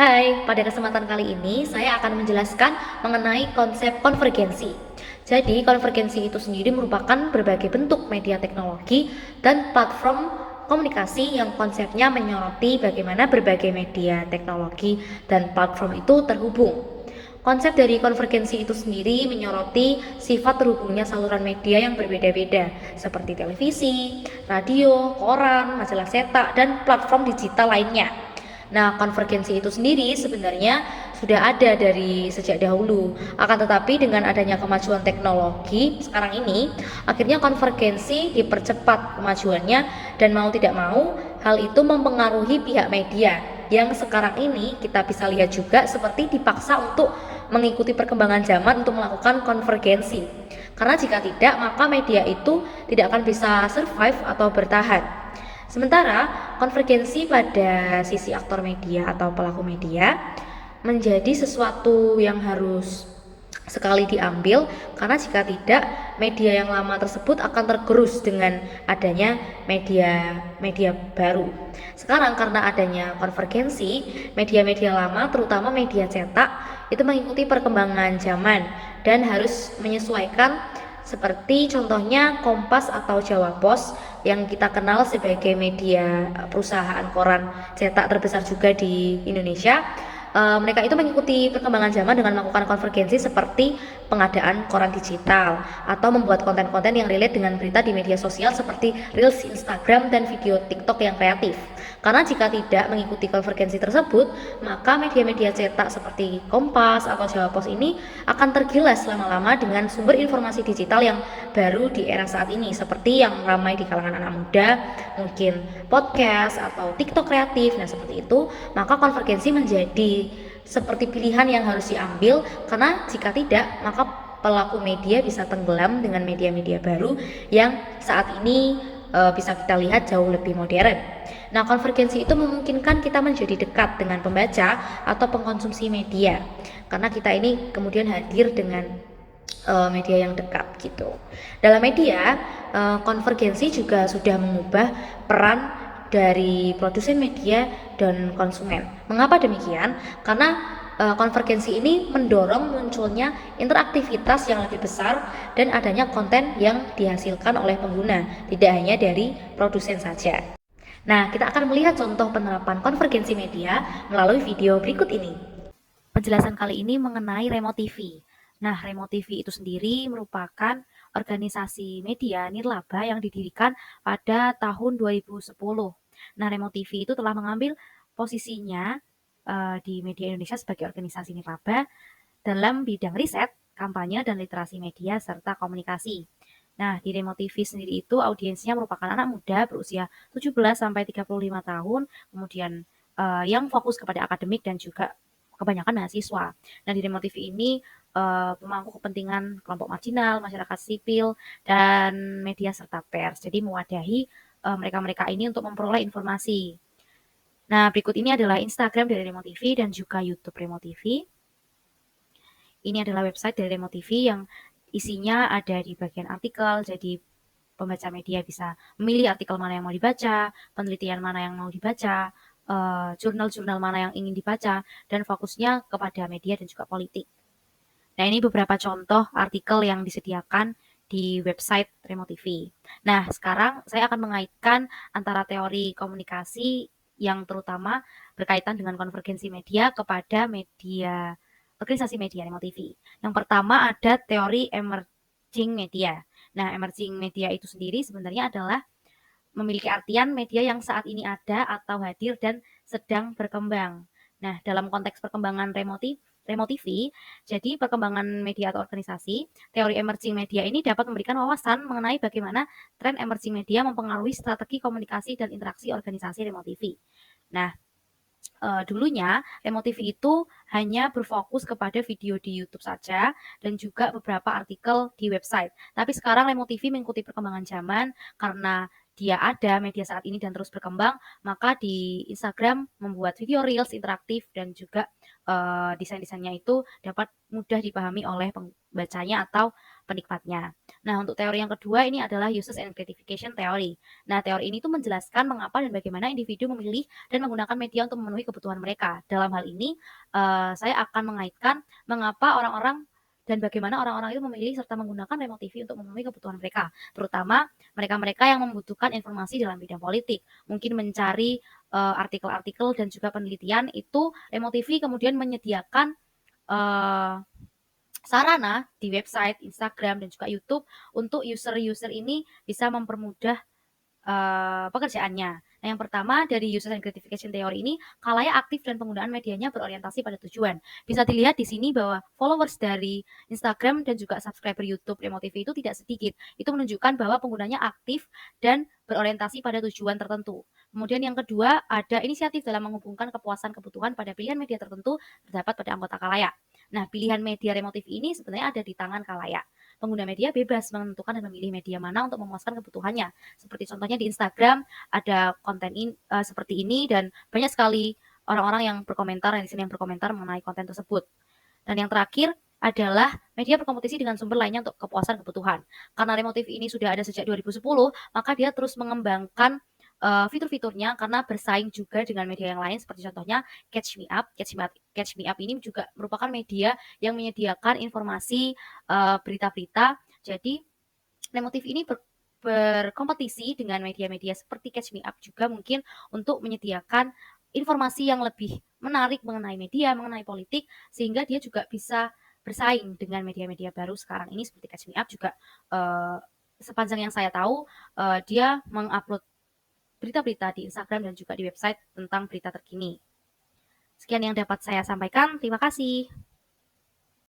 Hai, pada kesempatan kali ini saya akan menjelaskan mengenai konsep konvergensi. Jadi, konvergensi itu sendiri merupakan berbagai bentuk media teknologi dan platform komunikasi yang konsepnya menyoroti bagaimana berbagai media teknologi dan platform itu terhubung. Konsep dari konvergensi itu sendiri menyoroti sifat terhubungnya saluran media yang berbeda-beda, seperti televisi, radio, koran, majalah cetak, dan platform digital lainnya. Nah, konvergensi itu sendiri sebenarnya sudah ada dari sejak dahulu. Akan tetapi dengan adanya kemajuan teknologi sekarang ini, akhirnya konvergensi dipercepat kemajuannya dan mau tidak mau hal itu mempengaruhi pihak media yang sekarang ini kita bisa lihat juga seperti dipaksa untuk mengikuti perkembangan zaman untuk melakukan konvergensi. Karena jika tidak, maka media itu tidak akan bisa survive atau bertahan. Sementara konvergensi pada sisi aktor media atau pelaku media menjadi sesuatu yang harus sekali diambil, karena jika tidak media yang lama tersebut akan tergerus dengan adanya media baru. Sekarang karena adanya konvergensi, media-media lama terutama media cetak itu mengikuti perkembangan zaman dan harus menyesuaikan, seperti contohnya Kompas atau Jawa Pos yang kita kenal sebagai media perusahaan koran cetak terbesar juga di Indonesia. Mereka itu mengikuti perkembangan zaman dengan melakukan konvergensi seperti pengadaan koran digital atau membuat konten-konten yang relate dengan berita di media sosial seperti Reels Instagram dan video TikTok yang kreatif. Karena jika tidak mengikuti konvergensi tersebut, maka media-media cetak seperti Kompas atau Jawa Pos ini akan tergilas lama-lama dengan sumber informasi digital yang baru di era saat ini, seperti yang ramai di kalangan anak muda, mungkin podcast atau TikTok kreatif. Nah, seperti itu, maka konvergensi menjadi seperti pilihan yang harus diambil, karena jika tidak, maka pelaku media bisa tenggelam dengan media-media baru yang saat ini bisa kita lihat jauh lebih modern. Nah, konvergensi itu memungkinkan kita menjadi dekat dengan pembaca atau pengkonsumsi media, karena kita ini kemudian hadir dengan media yang dekat gitu. Dalam media, konvergensi juga sudah mengubah peran dari produsen media dan konsumen. Mengapa demikian? Karena konvergensi ini mendorong munculnya interaktivitas yang lebih besar dan adanya konten yang dihasilkan oleh pengguna, tidak hanya dari produsen saja. Nah, kita akan melihat contoh penerapan konvergensi media melalui video berikut ini. Penjelasan kali ini mengenai Remote TV. Nah, Remote TV itu sendiri merupakan organisasi media nirlaba yang didirikan pada tahun 2010. Nah, Remote TV itu telah mengambil posisinya di media Indonesia sebagai organisasi nirlaba dalam bidang riset, kampanye, dan literasi media serta komunikasi. Nah, di Remote TV sendiri itu audiensnya merupakan anak muda berusia 17 sampai 35 tahun, kemudian yang fokus kepada akademik dan juga kebanyakan mahasiswa. Nah, di Remote TV ini pemangku kepentingan kelompok marginal, masyarakat sipil, dan media serta pers. Jadi mewadahi mereka-mereka ini untuk memperoleh informasi. Nah, berikut ini adalah Instagram dari Remote TV dan juga YouTube Remote TV. Ini adalah website dari Remote TV yang isinya ada di bagian artikel, jadi pembaca media bisa memilih artikel mana yang mau dibaca, penelitian mana yang mau dibaca, jurnal-jurnal mana yang ingin dibaca, dan fokusnya kepada media dan juga politik. Nah, ini beberapa contoh artikel yang disediakan di website Remote TV. Nah, sekarang saya akan mengaitkan antara teori komunikasi yang terutama berkaitan dengan konvergensi media kepada media organisasi media Remote TV. Yang pertama ada teori emerging media. Nah, emerging media itu sendiri sebenarnya adalah memiliki artian media yang saat ini ada atau hadir dan sedang berkembang. Nah, dalam konteks perkembangan Remote TV, jadi perkembangan media atau organisasi, teori emerging media ini dapat memberikan wawasan mengenai bagaimana tren emerging media mempengaruhi strategi komunikasi dan interaksi organisasi Remote TV. Nah, dulunya Remote TV itu hanya berfokus kepada video di YouTube saja dan juga beberapa artikel di website. Tapi sekarang Remote TV mengikuti perkembangan zaman karena media ada, media saat ini dan terus berkembang, maka di Instagram membuat video reels interaktif dan juga desain-desainnya itu dapat mudah dipahami oleh pembacanya atau penikmatnya. Nah, untuk teori yang kedua ini adalah uses and gratification theory. Nah, teori ini tuh menjelaskan mengapa dan bagaimana individu memilih dan menggunakan media untuk memenuhi kebutuhan mereka. Dalam hal ini, saya akan mengaitkan mengapa orang-orang dan bagaimana orang-orang itu memilih serta menggunakan remote TV untuk memenuhi kebutuhan mereka, terutama mereka-mereka yang membutuhkan informasi dalam bidang politik, mungkin mencari artikel-artikel dan juga penelitian itu remote TV kemudian menyediakan sarana di website, Instagram, dan juga YouTube untuk user-user ini bisa mempermudah pekerjaannya. Nah, yang pertama dari user and gratification theory ini, khalayak aktif dan penggunaan medianya berorientasi pada tujuan. Bisa dilihat di sini bahwa followers dari Instagram dan juga subscriber YouTube Remote TV itu tidak sedikit. Itu menunjukkan bahwa penggunanya aktif dan berorientasi pada tujuan tertentu. Kemudian yang kedua, ada inisiatif dalam menghubungkan kepuasan kebutuhan pada pilihan media tertentu terdapat pada anggota khalayak. Nah, pilihan media Remote TV ini sebenarnya ada di tangan khalayak. Pengguna media bebas menentukan dan memilih media mana untuk memuaskan kebutuhannya. Seperti contohnya di Instagram ada konten seperti ini dan banyak sekali orang-orang yang berkomentar, netizen yang berkomentar mengenai konten tersebut. Dan yang terakhir adalah media berkompetisi dengan sumber lainnya untuk kepuasan kebutuhan. Karena Remote TV ini sudah ada sejak 2010, maka dia terus mengembangkan fitur-fiturnya karena bersaing juga dengan media yang lain seperti contohnya Catch Me Up. Catch Me Up ini juga merupakan media yang menyediakan informasi berita-berita. Jadi Remote TV ini berkompetisi dengan media-media seperti Catch Me Up juga mungkin untuk menyediakan informasi yang lebih menarik mengenai media, mengenai politik, sehingga dia juga bisa bersaing dengan media-media baru sekarang ini seperti Catch Me Up juga sepanjang yang saya tahu dia mengupload berita-berita di Instagram dan juga di website tentang berita terkini. Sekian yang dapat saya sampaikan, terima kasih.